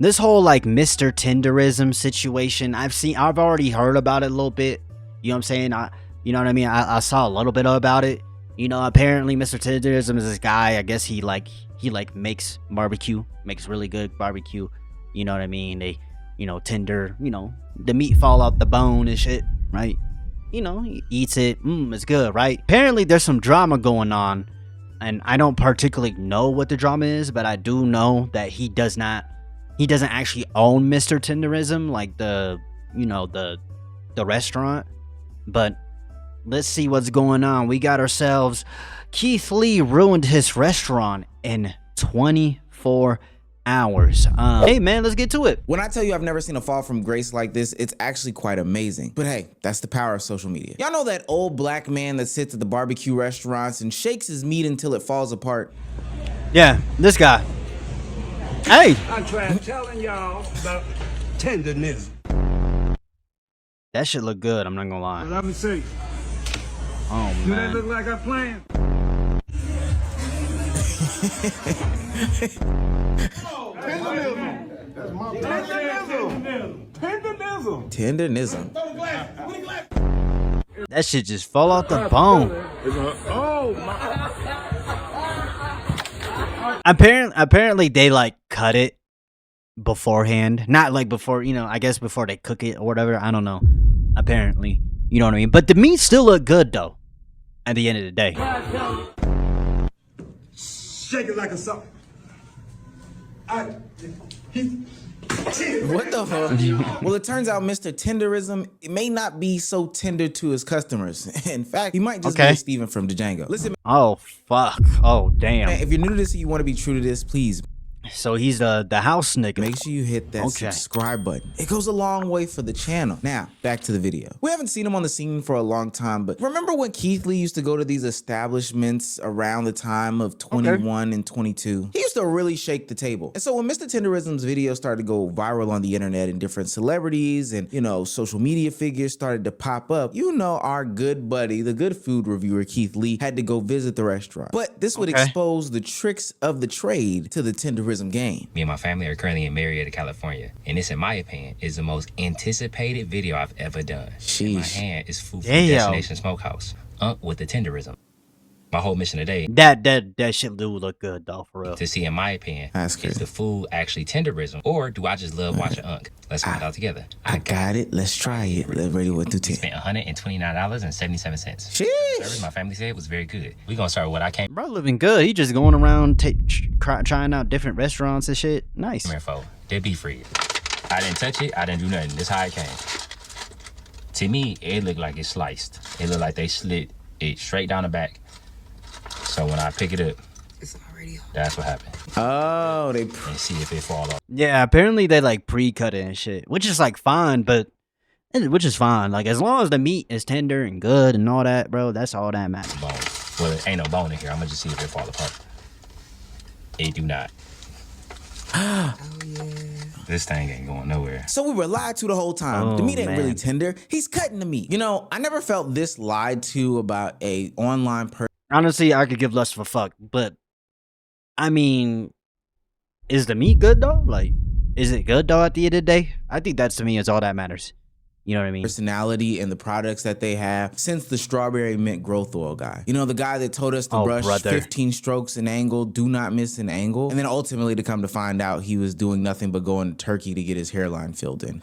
this whole like MrTenderism situation, I've already heard about it a little bit. You know what I'm saying? You know what I mean? I saw a little bit about it. You know, apparently MrTenderism is this guy. I guess he makes barbecue, makes really good barbecue. You know what I mean? They, you know, tender, you know, the meat fall out the bone and shit, right? You know, he eats it. It's good, right? Apparently there's some drama going on, and I don't particularly know what the drama is, but I do know that he doesn't actually own MrTenderism, like the restaurant. But let's see what's going on. We got ourselves Keith Lee ruined his restaurant in 24 hours. Hey man, let's get to it. When I tell you I've never seen a fall from grace like this, it's actually quite amazing. But hey, that's the power of social media. Y'all know that old black man that sits at the barbecue restaurants and shakes his meat until it falls apart? Yeah, this guy. Hey! I tried telling y'all about tendernism. That shit look good, I'm not gonna lie. Let me see. Oh Do man. that look like I planned? Tendernism. That shit just fall off the bone. Oh my. Apparently they like cut it beforehand. Not like before, you know, I guess before they cook it or whatever. I don't know. Apparently. You know what I mean? But the meat still look good though. At the end of the day. Shake it like a salt. What the fuck? Well, it turns out MrTenderism may not be so tender to his customers. In fact, he might just be Steven from Django. Listen, oh fuck. Oh damn. man, if you're new to this and you want to be true to this, please So he's the house nigga. make sure you hit that subscribe button. It goes a long way for the channel. Now, back to the video. We haven't seen him on the scene for a long time, but remember when Keith Lee used to go to these establishments around the time of 21 and 22? He used to really shake the table. And so when MrTenderism's video started to go viral on the internet and different celebrities and, you know, social media figures started to pop up, you know, our good buddy, the good food reviewer Keith Lee, had to go visit the restaurant. But this would expose the tricks of the trade to the Tenderism game. Me and my family are currently in Marietta, California, and this, in my opinion, is the most anticipated video I've ever done. In my hand is food from Destination Smokehouse, with the tenderism. My whole mission today, that shit do look good though, for real. to see, in my opinion, is the food actually tenderism, or do I just love watching Unc? Let's find out together. I got it. Let's try it. Let's ready 1 through 10. Spent $129.77. Sheesh. My family said it was very good. We gonna start with what I came. Bro, living good. He just going around trying out different restaurants and shit. Nice. They're beef free. I didn't touch it. I didn't do nothing. This how it came. To me, it looked like it's sliced. It looked like they slit it straight down the back. So when I pick it up, that's what happened. Oh, and see if it fall off. Yeah, apparently they like pre-cut it and shit, which is like fine, which is fine. Like as long as the meat is tender and good and all that, bro, that's all that matters. Bone. Well, there ain't no bone in here. I'm gonna just see if it fall apart. It do not. Oh yeah. This thing ain't going nowhere. So we were lied to the whole time. The meat ain't really tender. He's cutting the meat. You know, I never felt this lied to about a online person. Honestly, I could give less of a fuck, but I mean, is the meat good though? Like, is it good though at the end of the day? I think that's, to me, is all that matters. You know what I mean? Personality and the products that they have since the strawberry mint growth oil guy. You know, the guy that told us to brush 15 strokes an angle, do not miss an angle. And then ultimately to come to find out he was doing nothing but going to Turkey to get his hairline filled in.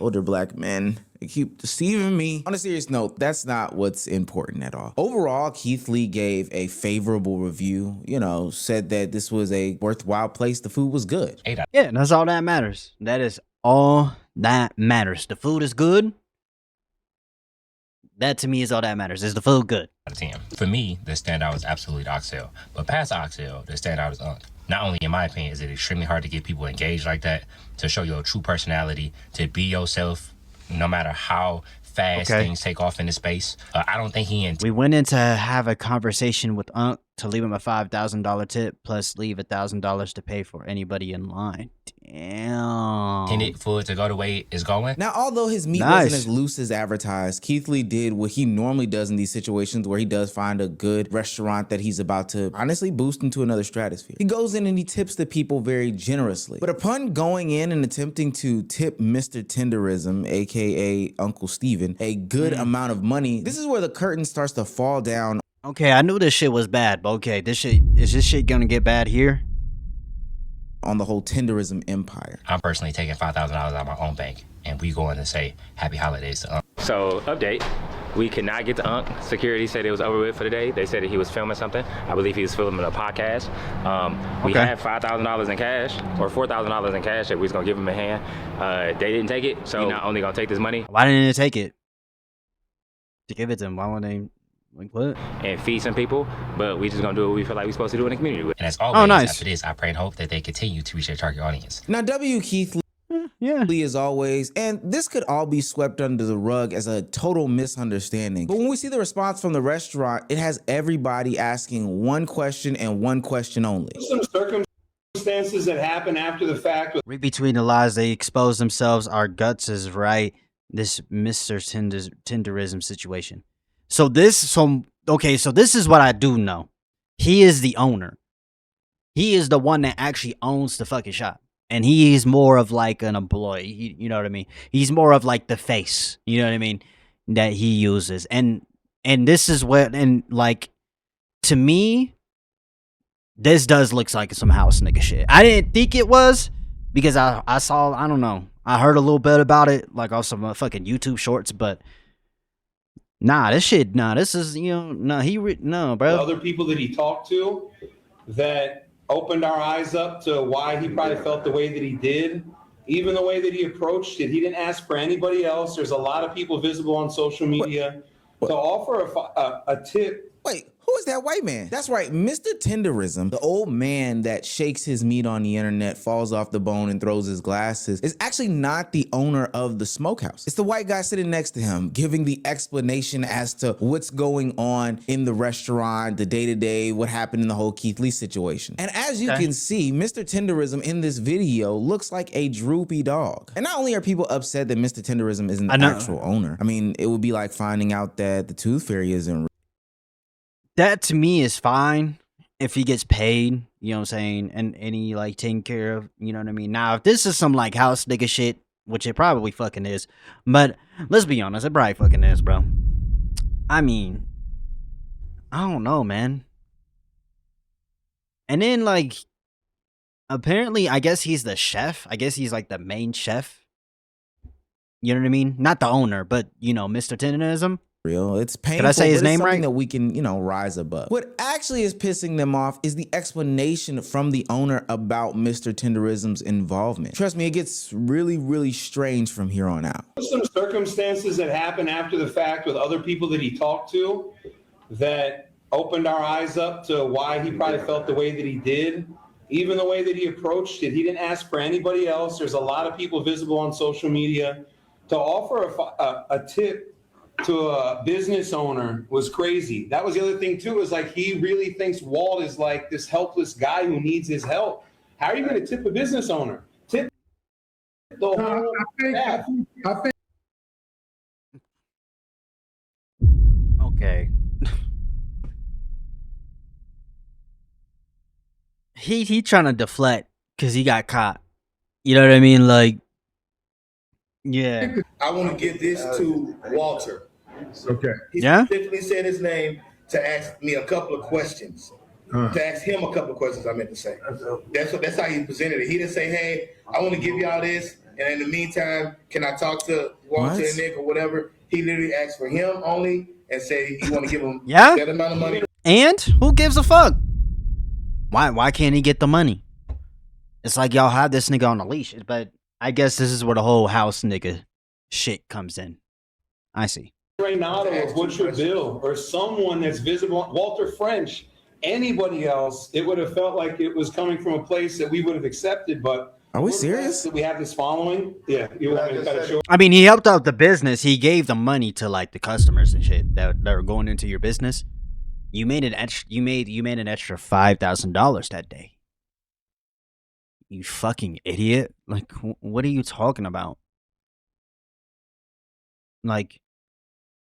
Older black men, they keep deceiving me. On a serious note, that's not what's important at all. Overall, Keith Lee gave a favorable review, you know, said that this was a worthwhile place. The food was good. Yeah, that's all that matters. That is all that matters. The food is good. That to me is all that matters. Is the food good? Out of 10. For me, the standout is absolutely the oxtail. But past the oxtail, the standout is Unc. Not only, in my opinion, is it extremely hard to get people engaged like that, to show your true personality, to be yourself, no matter how fast things take off in the space. I don't think we went in to have a conversation with Unc to leave him a $5,000 tip, plus leave $1,000 to pay for anybody in line. Damn. for it to go the way it's going. Now, although his meat Nice. wasn't as loose as advertised, Keith Lee did what he normally does in these situations where he does find a good restaurant that he's about to honestly boost into another stratosphere. He goes in and he tips the people very generously. But upon going in and attempting to tip MrTendernism, aka Uncle Steven, a good amount of money, this is where the curtain starts to fall down. Okay, I knew this shit was bad, but okay, is this shit gonna get bad here? On the whole tenderism empire. I'm personally taking $5,000 out of my own bank, and we going to say happy holidays to Unc. So, update. We could not get to Unc. Security said it was over with for the day. They said that he was filming something. I believe he was filming a podcast. We had $5,000 in cash, or $4,000 in cash that we was gonna give him a hand. They didn't take it, so we're not only gonna take this money. Why didn't they take it? To give it to them, why would they? Like what? And feed some people, but we just gonna do what we feel like we're supposed to do in the community. And as always, nice. After this, I pray and hope that they continue to reach their target audience. Now, Keith Lee as always, and this could all be swept under the rug as a total misunderstanding. But when we see the response from the restaurant, it has everybody asking one question and one question only. Some circumstances that happen after the fact. Read between the lies, they expose themselves. Our guts is right. This MrTenderism situation. So this is what I do know. He is the owner. He is the one that actually owns the fucking shop. And he is more of like an employee. You know what I mean? He's more of like the face. You know what I mean? That he uses. And this is what, and like, to me, this does look like some house nigga shit. I didn't think it was because I saw, I don't know. I heard a little bit about it, like off some fucking YouTube shorts, but this is, no, bro. Other people that he talked to that opened our eyes up to why he probably felt the way that he did. Even the way that he approached it, he didn't ask for anybody else. There's a lot of people visible on social media to offer a tip. Wait, who is that white man? That's right, MrTenderism, the old man that shakes his meat on the internet, falls off the bone and throws his glasses, is actually not the owner of the smokehouse. It's the white guy sitting next to him, giving the explanation as to what's going on in the restaurant, the day-to-day, what happened in the whole Keith Lee situation. And as you can see, MrTenderism in this video looks like a droopy dog. And not only are people upset that MrTenderism isn't the actual owner, I mean, it would be like finding out that the Tooth Fairy isn't. That to me is fine if he gets paid, you know what I'm saying, and he like taken care of, you know what I mean? Now, if this is some like house nigga shit, which it probably fucking is, but let's be honest, it probably fucking is, bro. I mean, I don't know, man. And then like, apparently, I guess he's the chef. I guess he's like the main chef. You know what I mean? Not the owner, but you know, MrTendernism. Real. It's painful. Did I say his name right? That we can, rise above. What actually is pissing them off is the explanation from the owner about MrTenderism's involvement. Trust me, it gets really, really strange from here on out. Some circumstances that happen after the fact with other people that he talked to that opened our eyes up to why he probably felt the way that he did. Even the way that he approached it, he didn't ask for anybody else. There's a lot of people visible on social media to offer a tip to a business owner was crazy. That was the other thing too, is like he really thinks Walt is like this helpless guy who needs his help. How are you going to tip a business owner? Tip the whole staff. I think Okay. he trying to deflect because he got caught. You know what I mean? Like, yeah. I want to give this to Walter. okay. He Yeah? specifically said his name to ask me a couple of questions. To ask him a couple of questions, I meant to say. That's how he presented it. He didn't say, hey, I want to give y'all this, and in the meantime, can I talk to Walter and Nick or whatever? He literally asked for him only and said he want to give him that amount of money. And who gives a fuck? Why can't he get the money? It's like y'all have this nigga on a leash, but I guess this is where the whole house nigga shit comes in. I see. Reynado or Butcher Bill or someone that's visible, Walter French, anybody else, it would have felt like it was coming from a place that we would have accepted, but are we serious? that we have this following? Yeah, you want me to cut it short? I mean, he helped out the business. He gave the money to like the customers and shit that are going into your business. You made an extra $5,000 that day. You fucking idiot. Like, what are you talking about? Like,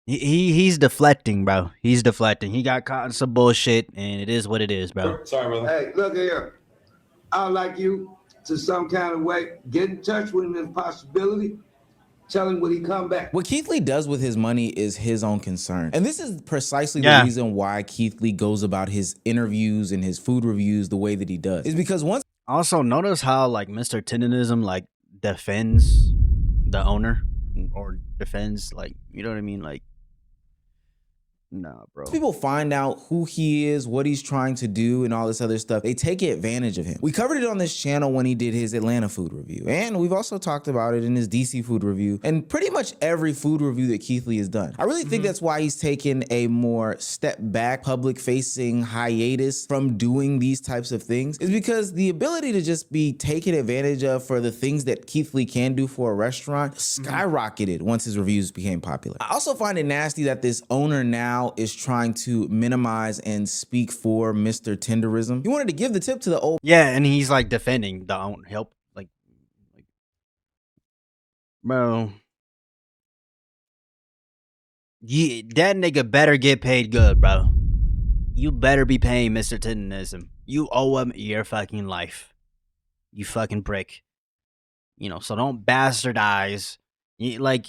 he's deflecting, bro. He's deflecting. He got caught in some bullshit, and it is what it is, bro. Sorry, brother. Hey, look here. I'd like you to some kind of way get in touch with him if possibility. Tell him when he come back. What Keith Lee does with his money is his own concern. And this is precisely the reason why Keith Lee goes about his interviews and his food reviews the way that he does. Is because once... Also, notice how, like, MrTendernism, like, defends the owner. Or defends, like, you know what I mean? Like, nah, bro. people find out who he is, what he's trying to do, and all this other stuff, they take advantage of him. We covered it on this channel when he did his Atlanta food review, and we've also talked about it in his DC food review, and pretty much every food review that Keith Lee has done. I really think that's why he's taken a more step back, public-facing hiatus from doing these types of things, is because the ability to just be taken advantage of for the things that Keith Lee can do for a restaurant skyrocketed once his reviews became popular. I also find it nasty that this owner now is trying to minimize and speak for MrTenderism. He wanted to give the tip to the old... Yeah, and he's like defending the own help. Like, bro. That nigga better get paid good, bro. You better be paying MrTendernism. You owe him your fucking life. You fucking prick. You know, so don't bastardize. Like,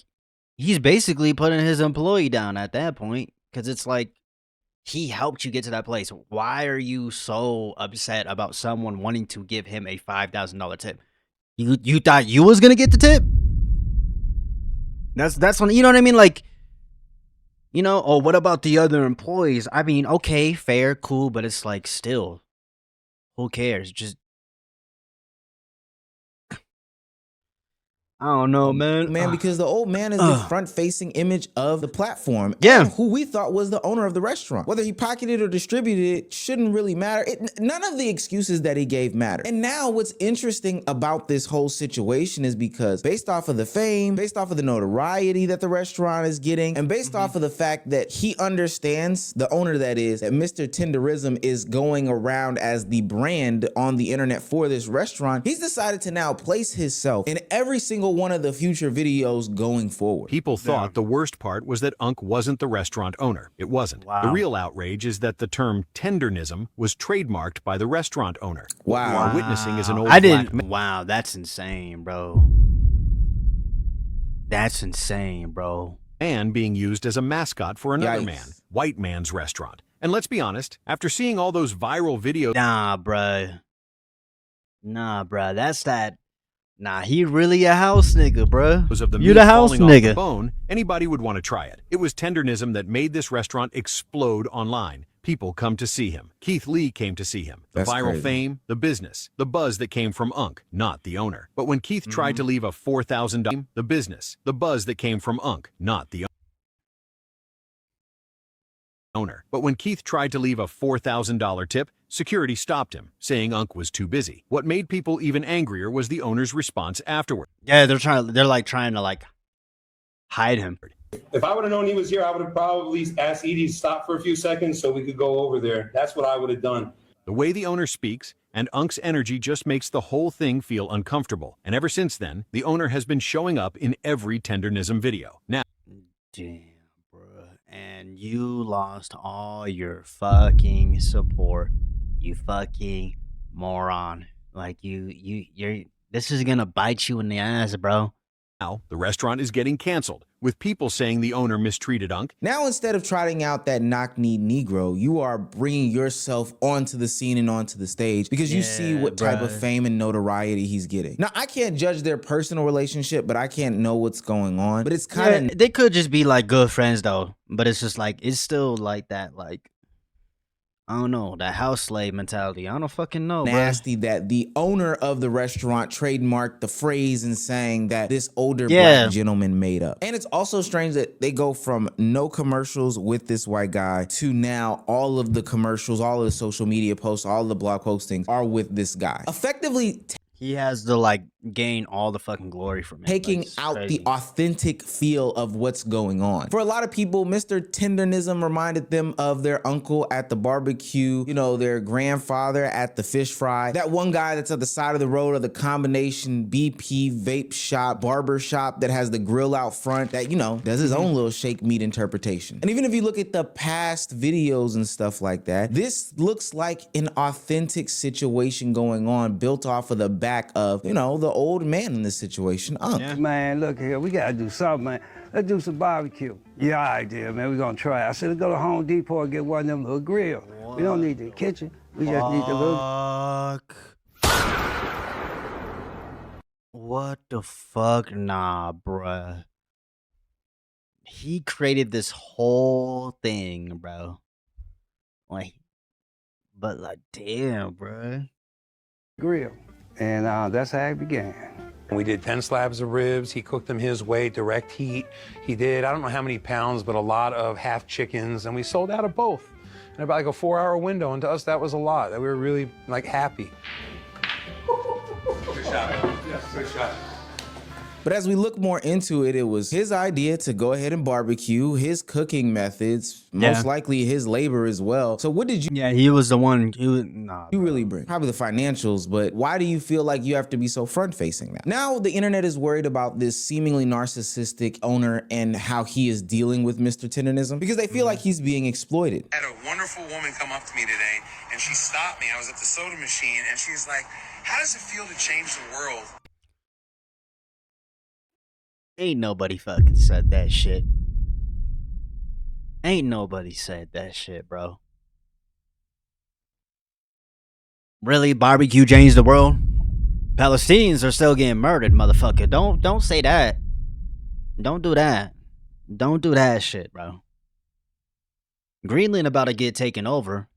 he's basically putting his employee down at that point. Because it's like, he helped you get to that place. Why are you so upset about someone wanting to give him a $5,000 tip? You thought you was going to get the tip? That's when, you know what I mean? Like, you know, oh, what about the other employees? I mean, okay, fair, cool, but it's like, still, who cares? Just, I don't know, man. Because the old man is the front-facing image of the platform. Yeah. And who we thought was the owner of the restaurant. Whether he pocketed or distributed it shouldn't really matter. None of the excuses that he gave matter. And now what's interesting about this whole situation is because based off of the fame, based off of the notoriety that the restaurant is getting, and based off of the fact that he understands, the owner that is, that MrTenderism is going around as the brand on the internet for this restaurant, he's decided to now place himself in every single one of the future videos going forward. People thought the worst part was that Unc wasn't the restaurant owner. It wasn't. Wow. The real outrage is that the term tendernism was trademarked by the restaurant owner. Wow. What we're witnessing is an old Wow, that's insane, bro. That's insane, bro. man being used as a mascot for another Yikes. man, white man's restaurant. And let's be honest, after seeing all those viral videos Nah, bruh. Nah, bruh. That's that. Nah, he really a house nigga, bruh. of the You meat the house falling off the nigga. bone, anybody would want to try it. It was tendernism that made this restaurant explode online. People come to see him. Keith Lee came to see him. The That's viral crazy. fame, the business, the buzz that came from Unc, not the owner. But when Keith tried to leave a $4,000, the business, the buzz that came from Unc, not the owner. But when Keith tried to leave a $4,000 tip, security stopped him, saying Unc was too busy. What made people even angrier was the owner's response afterward. Yeah, they're trying to hide him. If I would have known he was here, I would have probably asked Edie to stop for a few seconds so we could go over there. That's what I would have done. The way the owner speaks and Unc's energy just makes the whole thing feel uncomfortable. And ever since then, the owner has been showing up in every tendernism video. Now, Damn, bruh. And you lost all your fucking support. You fucking moron. Like, you're this is gonna bite you in the ass, bro. the restaurant is getting canceled, with people saying the owner mistreated Unc. Now, instead of trotting out that knock-knee Negro, you are bringing yourself onto the scene and onto the stage because you see what type of fame and notoriety he's getting. Now, I can't judge their personal relationship, but I can't know what's going on. But it's kind of... they could just be like good friends though, but it's just like, it's still like that, like, I don't know, that house slave mentality. I don't fucking know, nasty that the owner of the restaurant trademarked the phrase and saying that this older black gentleman made up. And it's also strange that they go from no commercials with this white guy to now all of the commercials, all of the social media posts, all of the blog postings are with this guy. Effectively, He has the like gain all the fucking glory from it. Taking Like, out crazy. the authentic feel of what's going on. For a lot of people, MrTendernism reminded them of their uncle at the barbecue, you know, their grandfather at the fish fry, that one guy that's at the side of the road of the combination BP vape shop, barber shop that has the grill out front that, you know, does his own little shake meat interpretation. And even if you look at the past videos and stuff like that, this looks like an authentic situation going on built off of the back of, you know, the old man in this situation, Unc. Yeah. Man, look here, we gotta do something, man. Let's do some barbecue. Yeah, idea, man. We're gonna try it. I said, let's go to Home Depot and get one of them little grills. We don't need the kitchen. We just need the little. What the fuck? Nah, bruh. He created this whole thing, bro. Like, but like, damn, bruh. Grill. And that's how it began. We did 10 slabs of ribs. He cooked them his way, direct heat. He did, I don't know how many pounds, but a lot of half chickens, and we sold out of both in about like a 4-hour window. And to us, that was a lot. That we were really like happy. Good shot. Yeah, good shot. But as we look more into it, it was his idea to go ahead and barbecue, his cooking methods, most likely his labor as well. So what did you He was the one. Nah, you really bring? Probably the financials, but why do you feel like you have to be so front-facing now? Now the internet is worried about this seemingly narcissistic owner and how he is dealing with MrTendernism because they feel like he's being exploited. I had a wonderful woman come up to me today and she stopped me. I was at the soda machine and she's like, how does it feel to change the world? Ain't nobody fucking said that shit. Ain't nobody said that shit, bro. Really, barbecue changed the world? Palestinians are still getting murdered, motherfucker. Don't say that. Don't do that. Don't do that shit, bro. Greenland about to get taken over.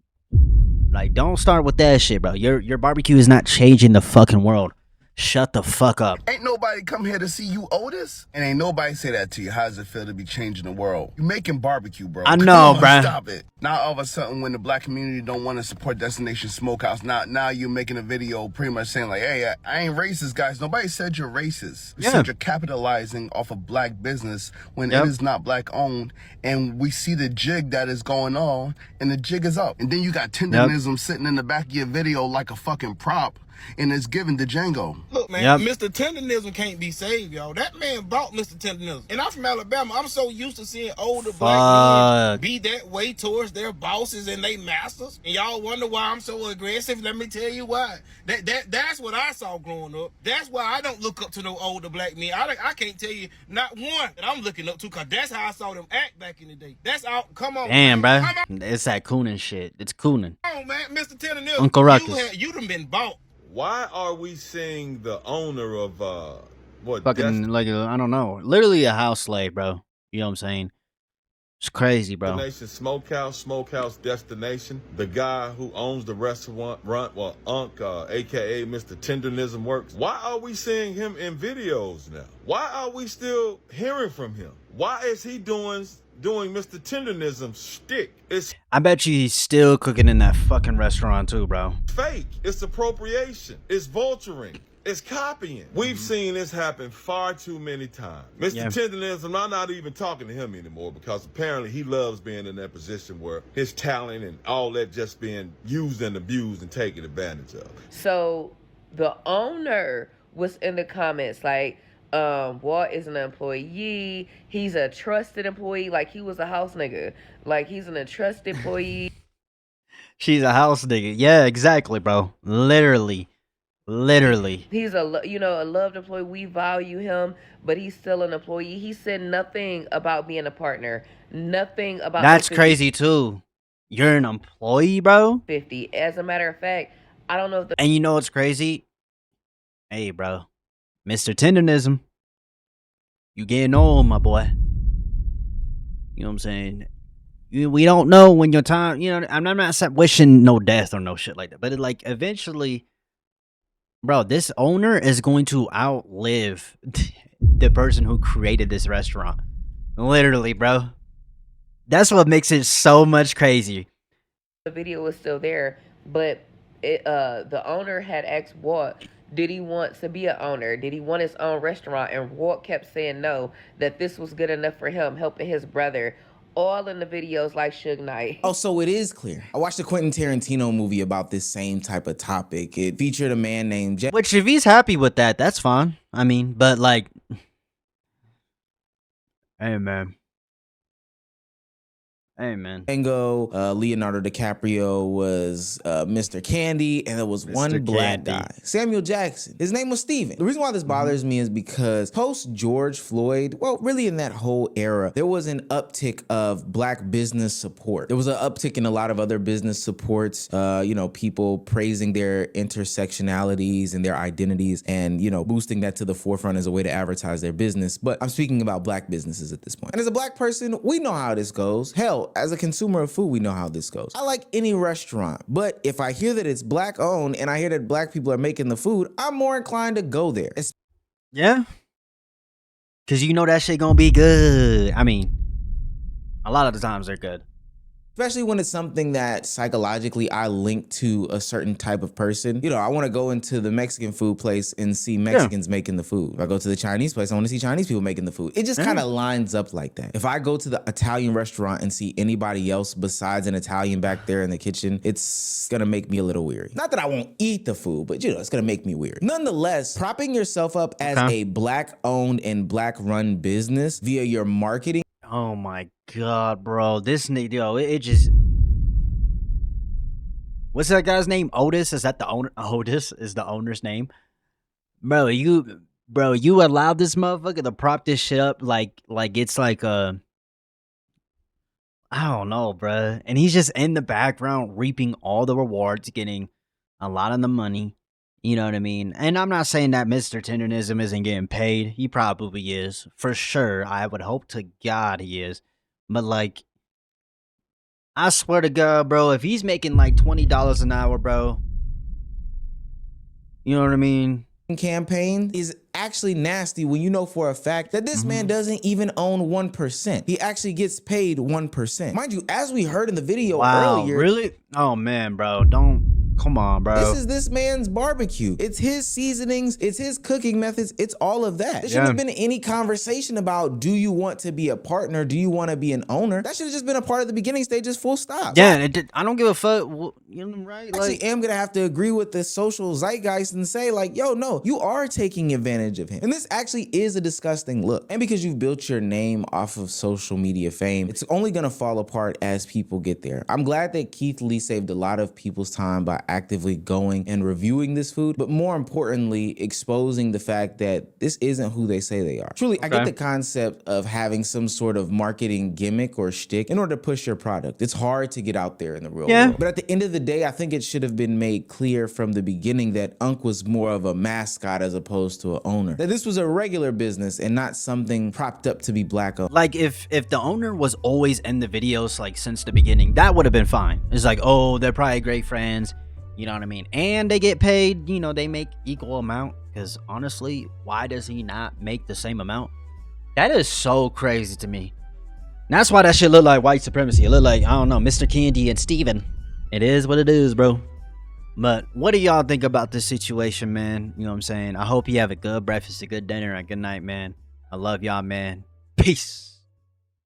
Like, don't start with that shit, bro. Your barbecue is not changing the fucking world. Shut the fuck up. Ain't nobody come here to see you, Otis. And ain't nobody say that to you. How does it feel to be changing the world? You making barbecue, bro. I know, bruh. Stop it. Now all of a sudden when the black community don't want to support Destination Smokehouse, now you're making a video pretty much saying like, hey, I ain't racist, guys. Nobody said you're racist. You said you're capitalizing off of black business when it is not black owned. And we see the jig that is going on and the jig is up. And then you got Tendernism sitting in the back of your video like a fucking prop. And it's given to Django. Look, man, MrTendernism can't be saved, y'all. That man bought MrTendernism. And I'm from Alabama. I'm so used to seeing older black men be that way towards their bosses and their masters. And y'all wonder why I'm so aggressive. Let me tell you why. That's what I saw growing up. That's why I don't look up to no older black men. I can't tell you not one that I'm looking up to, because that's how I saw them act back in the day. That's all. Come on, damn, man. bro. It's that cooning shit. It's cooning. Come on, man. MrTendernism. Uncle Ruckus. You done been bought. Why are we seeing the owner of what? Fucking like I don't know, literally a house slave, bro. You know what I'm saying? It's crazy, bro. Destination Smokehouse Destination. The guy who owns the restaurant, well, Unc, aka MrTendernism Works. Why are we seeing him in videos now? Why are we still hearing from him? Why is he doing MrTendernism shtick? It's I bet you he's still cooking in that fucking restaurant too, bro. fake. It's appropriation. It's vulturing. It's copying. We've seen this happen far too many times. MrTendernism, I'm not even talking to him anymore because apparently he loves being in that position where his talent and all that just being used and abused and taken advantage of. So the owner was in the comments like, Walt is an employee. He's a trusted employee. Like he was a house nigga. Like he's an trusted employee. She's a house nigga. Yeah, exactly, bro. Literally. He's a loved employee. We value him, but he's still an employee. He said nothing about being a partner. Nothing about. That's crazy too. You're an employee, bro. 50. As a matter of fact, I don't know if. And you know what's crazy? Hey, bro. MrTendernism, you getting old, my boy. You know what I'm saying? We don't know when your time, you know, I'm not wishing no death or no shit like that, but like eventually, bro, this owner is going to outlive the person who created this restaurant. Literally, bro. That's what makes it so much crazy. The video was still there, but the owner had asked Walt, Did he want to be an owner? Did he want his own restaurant? And Walt kept saying no, that this was good enough for him, helping his brother. All in the videos like Suge Knight. Oh, so it is clear. I watched a Quentin Tarantino movie about this same type of topic. It featured a man named Which, if he's happy with that, that's fine. I mean, but like, hey man. Hey man. Django, Leonardo DiCaprio was Mr. Candy, and there was one black guy, Samuel Jackson. His name was Steven. The reason why this bothers me is because post George Floyd, well, really in that whole era, there was an uptick of black business support. There was an uptick in a lot of other business supports, you know, people praising their intersectionalities and their identities and, you know, boosting that to the forefront as a way to advertise their business. But I'm speaking about black businesses at this point. And as a black person, we know how this goes. Hell, as a consumer of food, we know how this goes. I like any restaurant, but if I hear that it's black owned and I hear that black people are making the food, I'm more inclined to go there. Yeah. Cause you know that shit gonna be good. I mean, a lot of the times they're good. Especially when it's something that psychologically I link to a certain type of person. You know, I want to go into the Mexican food place and see Mexicans making the food. If I go to the Chinese place, I want to see Chinese people making the food. It just kind of lines up like that. If I go to the Italian restaurant and see anybody else besides an Italian back there in the kitchen, it's going to make me a little weary. Not that I won't eat the food, but you know, it's going to make me weary. Nonetheless, propping yourself up as a black owned and black run business via your marketing. Oh my God, bro. This nigga, yo, it just... What's that guy's name? Otis? Is that the owner? Otis is the owner's name? Bro, you allowed this motherfucker to prop this shit up like it's like a... I don't know, bro. And he's just in the background reaping all the rewards, getting a lot of the money. You know what I mean? And I'm not saying that MrTendernism isn't getting paid. He probably is. For sure. I would hope to God he is. But like, I swear to God, bro, if he's making like $20 an hour, bro. You know what I mean? Campaign is actually nasty when you know for a fact that this man doesn't even own 1%. He actually gets paid 1%. Mind you, as we heard in the video earlier. Really? Oh man, bro. Don't. Come on, bro. This is this man's barbecue. It's his seasonings. It's his cooking methods. It's all of that. There shouldn't have been any conversation about, do you want to be a partner? Do you want to be an owner? That should have just been a part of the beginning stages, full stop. Yeah, I don't give a fuck. You know, right? I actually am going to have to agree with the social zeitgeist and say like, yo, no, you are taking advantage of him. And this actually is a disgusting look. And because you've built your name off of social media fame, it's only going to fall apart as people get there. I'm glad that Keith Lee saved a lot of people's time by actively going and reviewing this food, but more importantly, exposing the fact that this isn't who they say they are. Truly, I get the concept of having some sort of marketing gimmick or shtick in order to push your product. It's hard to get out there in the real world. But at the end of the day, I think it should have been made clear from the beginning that Unc was more of a mascot as opposed to an owner. That this was a regular business and not something propped up to be black owned. Like if the owner was always in the videos like since the beginning, that would have been fine. It's like, oh, they're probably great friends. You know what I mean? And they get paid, you know, they make equal amount. Because honestly, why does he not make the same amount? That is so crazy to me. And that's why that shit look like white supremacy. It look like, I don't know, Mr. Candy and Steven. It is what it is, bro. But what do y'all think about this situation, man? You know what I'm saying? I hope you have a good breakfast, a good dinner, and a good night, man. I love y'all, man. Peace.